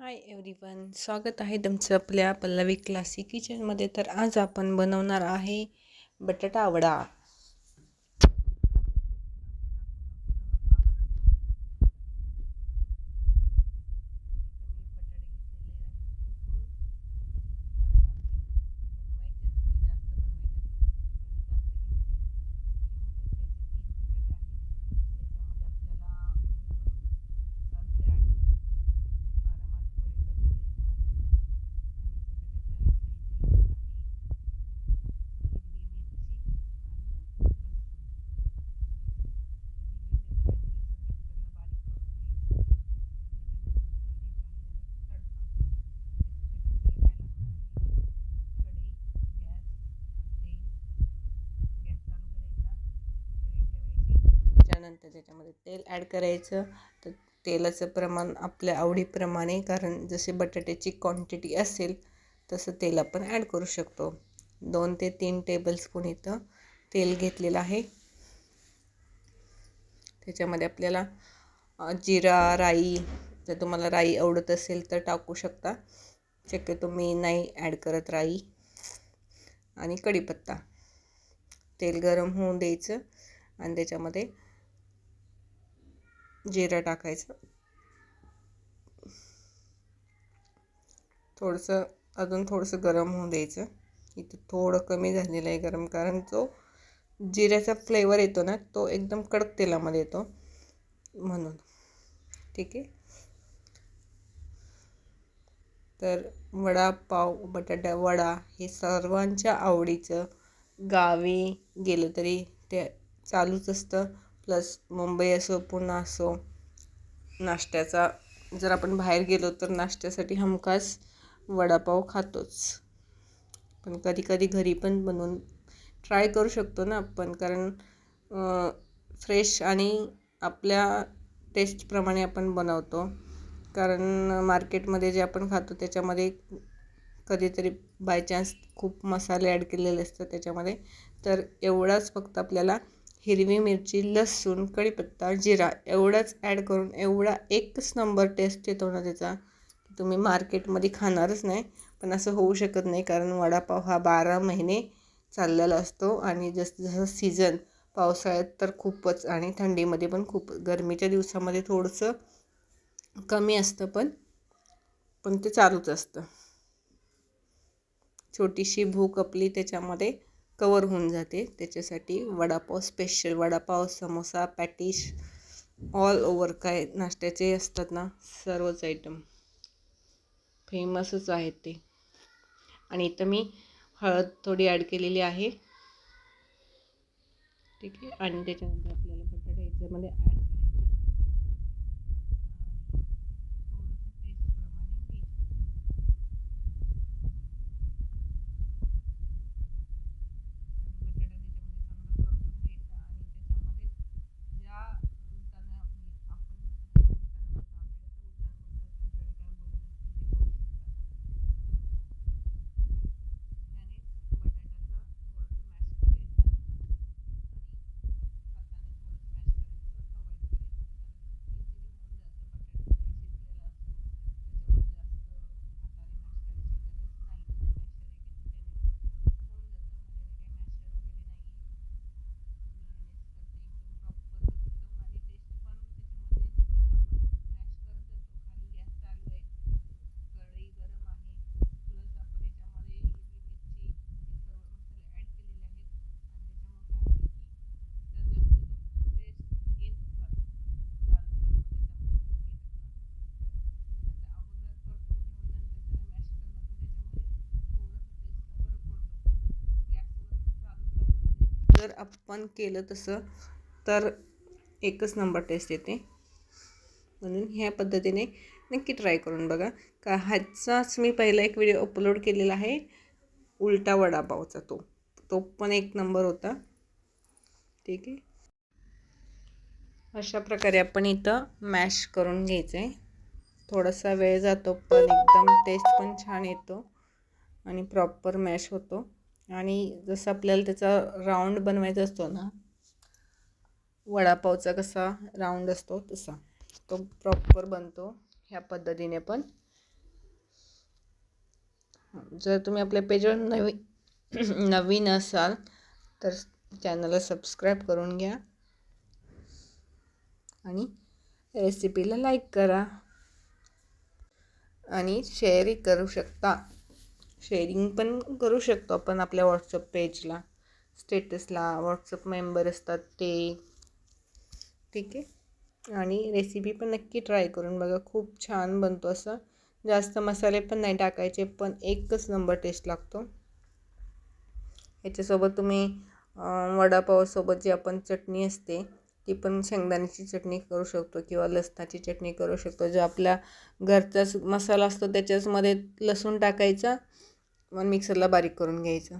Hi everyone, स्वागत आहे तुमचं आपल्या पल्लवी क्लासिक किचनमध्ये. तर आज आपण बनवणार आहे बटाटा वडा. त्यानंतर त्याच्यामध्ये तेल ॲड करायचं. तर तेलाचं प्रमाण आपल्या आवडीप्रमाणे, कारण जसे बटाट्याची क्वांटिटी असेल तसं तेल आपण ॲड करू शकतो. 2 ते 3 टेबलस्पून इथं तेल घेतलेलं आहे. त्याच्यामध्ये आपल्याला जिरा, राई, जर तुम्हाला राई आवडत असेल तर टाकू शकता. शक्यतो मी नाही ॲड करत राई. आणि कढीपत्ता. तेल गरम होऊन द्यायचं आणि त्याच्यामध्ये जिरा टाकायचं. अजून थोडंसं गरम होऊन द्यायचं. इथं थोडं कमी झालेलं आहे गरम, कारण तो जिऱ्याचा फ्लेवर येतो ना, तो एकदम कडक तेलामध्ये येतो म्हणून. ठीक आहे. तर वडापाव, बटाटा वडा हे सर्वांच्या आवडीचं. गावी गेलं तरी ते चालूच असतं. प्लस मुंबई असो, पुणे असो, नाश्त्याचा जर आपण बाहेर गेलो तर नाश्त्यासाठी हमखास वडापाव खातोच. पण कधी कधी घरी पण बनवून ट्राय करू शकतो ना आपण, कारण फ्रेश आणि आपल्या टेस्टप्रमाणे आपण बनवतो. कारण मार्केटमध्ये जे आपण खातो त्याच्यामध्ये कधीतरी बाय चान्स खूप मसाले ॲड केलेले असतात त्याच्यामध्ये. तर एवढाच फक्त आपल्याला हिरवी मिरची, लसूण, कढीपत्ता, जिरा एवढाच ॲड करून एवढा एकच नंबर टेस्ट येतो ना त्याचा, तुम्ही मार्केटमध्ये खाणारच नाही. पण असं होऊ शकत नाही, कारण वडापाव हा 12 महिने चाललेला असतो. आणि जसं सीझन पावसाळ्यात तर खूपच, आणि थंडीमध्ये पण खूप. गरमीच्या दिवसामध्ये थोडंसं कमी असतं, पण ते चालूच असतं. छोटीशी भूक आपली त्याच्यामध्ये कवर होऊन जाते. त्याच्यासाठी vada pav special, vada pav, samosa, patties, all over काय नाश्त्याचे असतात ना, सर्वच आयटम फेमसच आहेत ते. आणि इथं मी हळद थोडी ॲड केलेली आहे. ठीक आहे. आणि त्याच्यानंतर आपल्याला बटाटा याच्यामध्ये ॲड करायचे. जर आपण केलं तसं तर एकच नंबर टेस्ट येते. म्हणून ह्या पद्धतीने नक्की ट्राय करून बघा. का ह्याचाच मी पहिला एक व्हिडिओ अपलोड केलेला आहे उलटा वडापावचा, तो पण एक नंबर होता. ठीक आहे. अशा प्रकारे आपण इथं मॅश करून घ्यायचं आहे. थोडासा वेळ जातो, पण एकदम टेस्ट पण छान येतो आणि प्रॉपर मॅश होतो. आणि जसं आपल्याला त्याचा राऊंड बनवायचा असतो ना, वडापावचा कसा राऊंड असतो तसा तो प्रॉपर बनतो ह्या पद्धतीने पण. जर तुम्ही आपल्या पेजवर नवीन असाल तर चॅनलला सबस्क्राईब करून घ्या आणि रेसिपीला लाईक करा आणि शेअरही करू शकता. शेअरिंग पण करू शकतो आपण आपल्या व्हॉट्सअप पेजला, स्टेटसला. व्हॉट्सअप मेंबर असतात ते. ठीक आहे. आणि रेसिपी पण नक्की ट्राय करून बघा, खूप छान बनतो. असं जास्त मसाले पण नाही टाकायचे, पण एकच नंबर टेस्ट लागतो. याच्यासोबत तुम्ही वडापावसोबत जी आपण चटणी असते ती पण शेंगदाण्याची चटणी करू शकतो किंवा लसणाची चटणी करू शकतो. जो आपला घरचाच मसाला असतो त्याच्यामध्ये लसूण टाकायचा, मग मिक्सरला बारीक करून घ्यायचं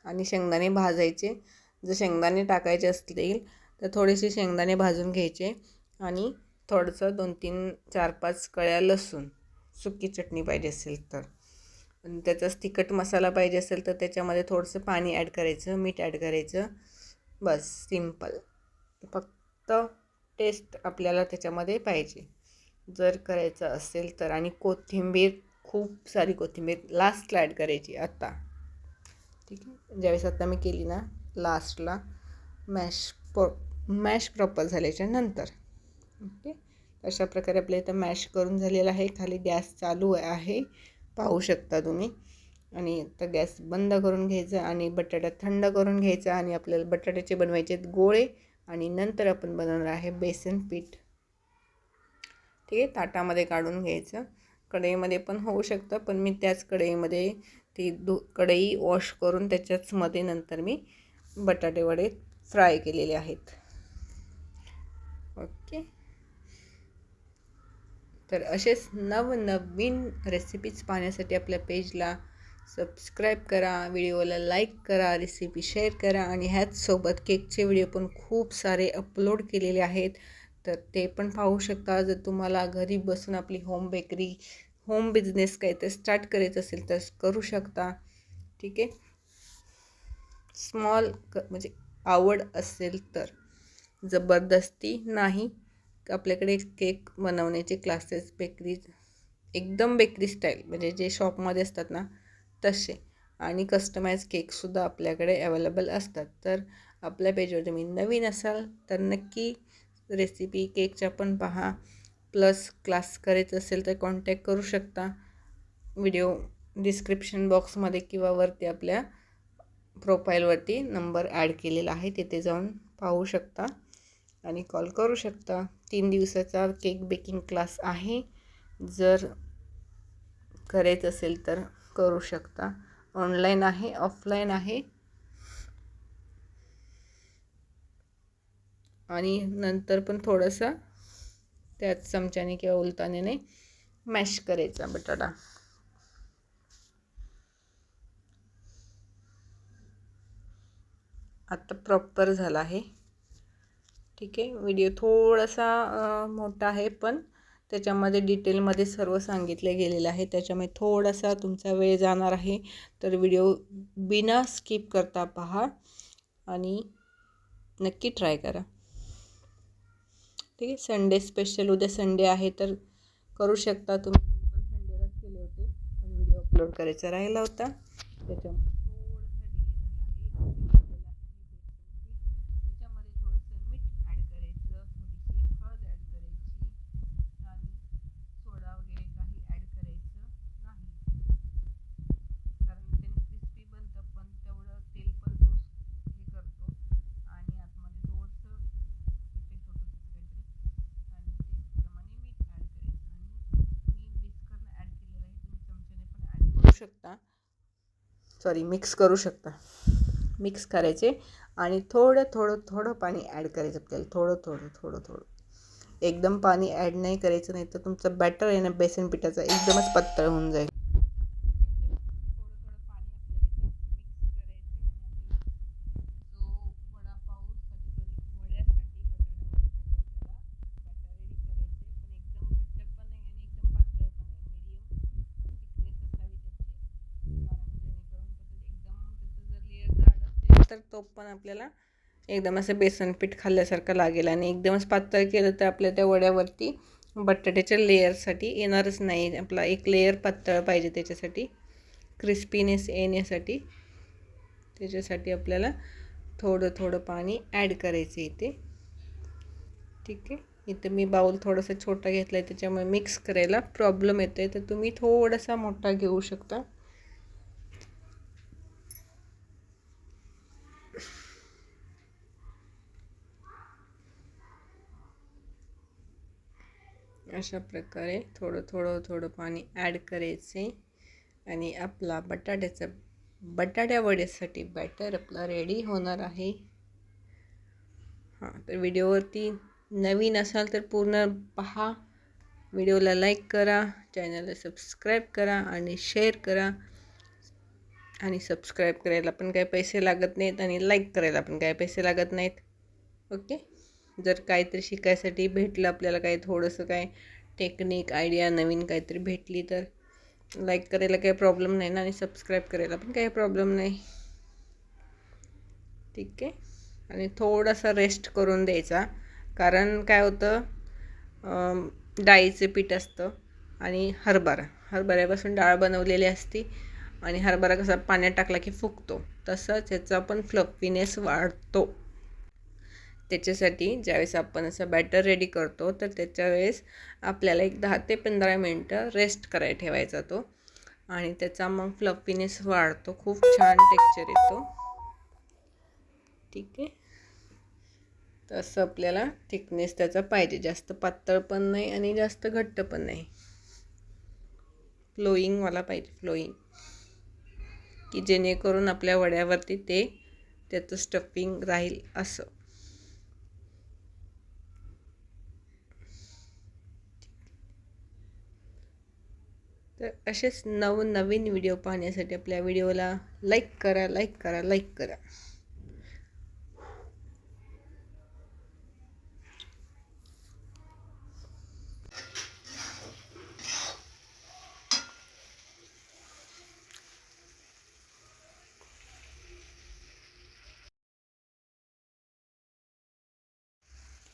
आणि शेंगदाणे भाजायचे. जर शेंगदाणे टाकायचे असतील तर थोडेसे शेंगदाणे भाजून घ्यायचे आणि थोडंसं 2-3, 4-5 कळ्या लसूण. सुकी चटणी पाहिजे असेल तर, आणि त्याचाच तिखट मसाला पाहिजे असेल तर त्याच्यामध्ये थोडंसं पाणी ॲड करायचं, मीठ ॲड करायचं. बस सिंपल. फक्त टेस्ट आपल्याला त्याच्यामध्ये पाहिजे जर करायचं असेल तर. आणि कोथिंबीर, खूप सारी कोथिंबीर लास्टला ॲड करायची आता. ठीक आहे. ज्यावेळेस आता मी केली ना लास्टला, मॅश प्रॉपर झाल्याच्या नंतर. ओके. अशा प्रकारे आपल्या इथं मॅश करून झालेलं आहे. खाली गॅस चालू आहे, पाहू शकता तुम्ही. आणि आता गॅस बंद करून घ्यायचा आणि बटाटा थंड करून घ्यायचा. आणि आपल्याला बटाट्याचे बनवायचे आहेत गोळे आणि नंतर आपण बनवणार आहे बेसन पीठ. ठीक आहे. ताटामध्ये काढून घ्यायचं. कढईमध्ये पण होऊ शकतं, पण मी त्याच कढईमध्ये ती कढई वॉश करून त्याच्याच मध्ये नंतर मी बटाटे वडे फ्राय केलेले आहेत. ओके. तर असेच नवनवीन रेसिपीज पाहण्यासाठी आपल्या पेजला सबस्क्राईब करा, व्हिडिओला लाईक करा, रेसिपी शेअर करा. आणि ह्याचसोबत केकचे व्हिडिओ पण खूप सारे अपलोड केलेले आहेत, तर ते पण पाहू शकता. जर तुम्हाला घरी बसून आपली होम बिझनेस काही तर स्टार्ट करायचं असेल तर करू शकता. ठीक आहे. स्मॉल म्हणजे आवड असेल तर, जबरदस्ती नाही. आपल्याकडे केक बनवण्याचे क्लासेस, एकदम बेकरी स्टाईल म्हणजे जे शॉपमध्ये असतात ना तसे, आणि कस्टमाइज केकसुद्धा आपल्याकडे अवेलेबल असतात. तर आपल्या पेजवर तुम्ही नवीन असाल तर नक्की रेसिपी केकच्या पण पहा. प्लस क्लास करायचं असेल तर कॉन्टॅक्ट करू शकता. व्हिडिओ डिस्क्रिप्शन बॉक्समध्ये किंवा वरती आपल्या प्रोफाईलवरती नंबर ॲड केलेला आहे, तिथे जाऊन पाहू शकता आणि कॉल करू शकता. 3 दिवसाचा केक बेकिंग क्लास आहे. जर करायचं असेल तर करू शकता. ऑनलाईन आहे, ऑफलाईन आहे. आणि नंतर पण थोडंसं त्याच चमच्याने किंवा उलतानेने मॅश करायचा बटाटा. आता प्रॉपर झाला आहे. ठीक आहे. व्हिडिओ थोडासा मोठा आहे, पण त्याच्यामध्ये डिटेलमध्ये सर्व सांगितले गेलेलं आहे, त्याच्यामुळे थोडासा तुमचा वेळ जाणार आहे. तर व्हिडिओ बिना स्किप करता पहा आणि नक्की ट्राय करा. ठीक आहे. संडे स्पेशल, उद्या संडे आहे तर करू शकता तुम्ही. पण संडेलाच केले होते, पण व्हिडिओ अपलोड करायचा राहिला होता, त्याच्यामुळे त्याच्यामध्ये थोडंसं मीठ ॲड करायचं, थोडीशी हळद ॲड करायची आणि सोडा वगैरे काही ॲड करायचं नाही, कारण त्याने क्रिस्पी बनतं, पण तेवढं तेल पण तो हे करतो आणि आतमध्ये थोडंसं इफेक्ट होतो काहीतरी. आणि त्याचप्रमाणे मीठ ॲड करायचं. आणि मी विस्करनं ॲड केलेलं आहे, तुम्ही चमच्याने पण ॲड करू शकता. मिक्स करू शकता. मिक्स करायचे आणि थोडं पाणी ॲड करायचं आपल्याला. थोडं एकदम पाणी ॲड नाही करायचं, नाही तर तुमचं बॅटर आहे ना बेसन पिठाचा एकदमच पातळ होऊन जाईल. थोडं पाणी आपल्याला मिक्स करायचं आणि जो वड्यासाठी बटाटा वड्यासाठी आपल्याला बॅटर रेडी करायचे. पण एकदम घट्ट पण नाही आणि एकदम पातळ पण नाही, मीडियम थिकनेस असावी त्याची. कारण जेणेकरून एकदम त्याचं जर लेअर जाड असेल तर तो पण आपल्याला एकदम असं बेसन पीठ खाल्ल्यासारखं लागेल. आणि एकदमच पातळ केलं तर आपल्या त्या वड्यावरती बटाट्याच्या लेअरसाठी येणारच नाही. आपला एक लेअर पातळ पाहिजे त्याच्यासाठी. क्रिस्पीनेस येण्यासाठी. त्याच्यासाठी आपल्याला थोडं थोडं पाणी ॲड करायचं इथे. ठीक आहे. इथं मी बाऊल थोडासा छोटा घेतला आहे, त्याच्यामुळे मिक्स करायला प्रॉब्लेम येतो आहे, तर तुम्ही थोडासा मोठा घेऊ शकता. अशा प्रकारे थोडं पाणी ॲड करायचे आणि आपला बटाट्या वड्यासाठी बॅटर आपला रेडी होणार आहे. हां, तर व्हिडिओवरती नवीन असाल तर पूर्ण पहा. व्हिडिओला लाईक करा, चॅनलला सबस्क्राईब करा आणि शेअर करा. आणि सबस्क्राईब करायला पण काही पैसे लागत नाहीत आणि लाईक करायला पण काही पैसे लागत नाहीत. ओके. जर काहीतरी शिकायसाठी भेटलं आपल्याला, काही थोडंसं काय टेक्निक आयडिया नवीन काहीतरी भेटली तर लाईक करायला काही प्रॉब्लेम नाही ना, आणि सबस्क्राईब करायला पण काही प्रॉब्लेम नाही. ठीक आहे. आणि थोडासा रेस्ट करून द्यायचा, कारण काय होतं, डाळीचे पीठ असतं आणि हरभऱ्यापासून डाळ बनवलेली असती आणि हरभरा कसा पाण्यात टाकला की फुगतो, तसंच ह्याचा पण फ्लफीनेस वाढतो. त्याच्यासाठी ज्यावेळेस आपण असं बॅटर रेडी करतो तर त्याच्या वेळेस आपल्याला एक 10 ते 15 मिनटं रेस्ट करायला ठेवायचा तो, आणि त्याचा मग फ्लफीनेस वाढतो, खूप छान टेक्स्चर येतो. ठीक आहे. तसं आपल्याला थिकनेस त्याचा पाहिजे, जास्त पातळ पण नाही आणि जास्त घट्ट पण नाही, फ्लोईंगवाला पाहिजे, फ्लोईंग, की जेणेकरून आपल्या वड्यावरती त्याचं स्टफिंग राहील असं. तर असेच नवीन व्हिडिओ पाहण्यासाठी आपल्या व्हिडिओला लाईक करा.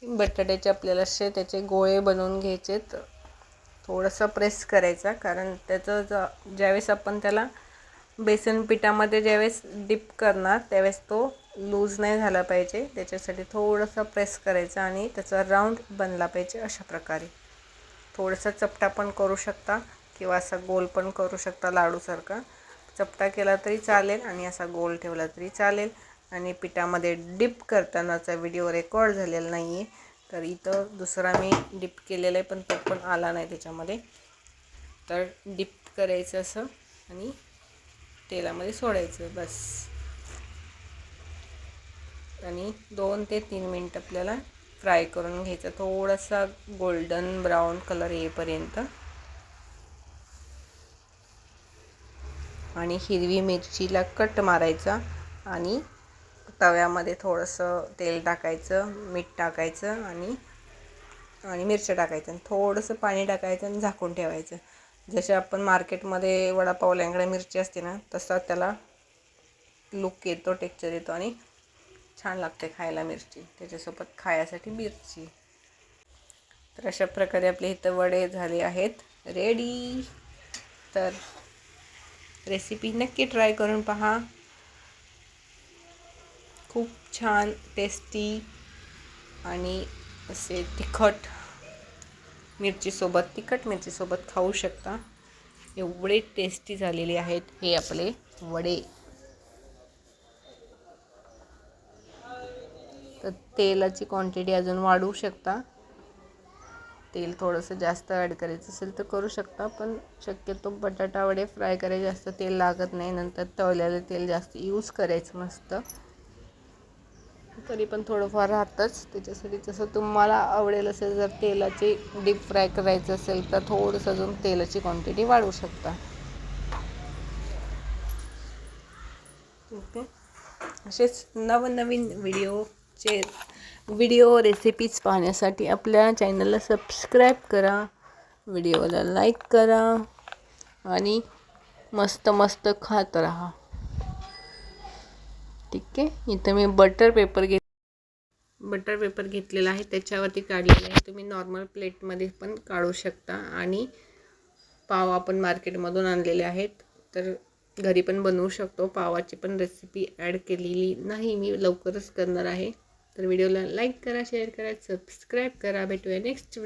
बटाट्याचे आपल्याला त्याचे गोळे बनवून घ्यायचेत. थोडंसं प्रेस करायचा, कारण त्याचं ज्यावेळेस आपण त्याला बेसन पिठामध्ये ज्यावेळेस डिप करणार त्यावेळेस तो लूज नाही झाला पाहिजे. त्याच्यासाठी थोडंसं प्रेस करायचं आणि त्याचा राऊंड बनला पाहिजे. अशा प्रकारे थोडंसं चपटा पण करू शकता किंवा असा गोल पण करू शकता, लाडूसारखा. चपटा केला तरी चालेल आणि असा गोल ठेवला तरी चालेल. आणि पिठामध्ये डिप करतानाचा व्हिडिओ रेकॉर्ड झालेला नाही आहे, तर इथं दुसरा मी डिप केलेला आहे पण तो पण आला नाही त्याच्यामध्ये. तर डिप करायचं असं आणि तेलामध्ये सोडायचं बस, आणि 2 ते 3 मिनिट आपल्याला फ्राय करून घ्यायचं, थोडासा गोल्डन ब्राऊन कलर येईपर्यंत. आणि हिरवी मिरचीला कट मारायचा आणि तव्यामध्ये थोडंसं तेल टाकायचं, मीठ टाकायचं आणि मिरच्या टाकायचं आणि थोडंसं पाणी टाकायचं आणि झाकून ठेवायचं. जसे आपण मार्केटमध्ये वडापाव लँगडा मिरची असते ना, तसा त्याला लुक येतो, टेक्स्चर येतो आणि छान लागते खायला मिरची, त्याच्यासोबत खाण्यासाठी मिरची. तर अशा प्रकारे आपले इथं वडे झाले आहेत रेडी. तर रेसिपी नक्की ट्राय करून पहा, खूप छान टेस्टी आणि असे तिखट मिरचीसोबत खाऊ शकता. एवढे टेस्टी झालेले आहेत हे आपले वडे. तर तेलाची क्वांटिटी अजून वाढवू शकता, तेल थोडंसं जास्त ॲड करायचं असेल तर करू शकता, पण शक्यतो बटाटा वडे फ्राय करायला जास्त तेल लागत नाही. नंतर तळलेलं तेल जास्त यूज करायचं नसतं, तरी पण थोडंफार राहतंच. त्याच्यासाठी जसं तुम्हाला आवडेल असेल, जर तेलाची डीप फ्राय करायचं असेल तर थोडंसं अजून तेलाची क्वांटिटी वाढवू शकता. ओके. असेच नवनवीन व्हिडिओ रेसिपीज पाहण्यासाठी आपल्या चॅनलला सबस्क्राईब करा, व्हिडिओला लाईक करा आणि मस्त खात राहा. ठीक आहे. इथं मी बटर पेपर घेतलेला आहे, त्याच्यावरती काढलेला आहे. तुम्ही नॉर्मल प्लेटमध्ये पण काढू शकता. आणि पाव आपण मार्केटमधून आणलेले आहेत, तर घरी पण बनवू शकतो. पावाची पण रेसिपी ॲड केलेली नाही मी, लवकरच करणार आहे. तर व्हिडिओला लाईक करा, शेअर करा, सबस्क्राईब करा. भेटूया नेक्स्ट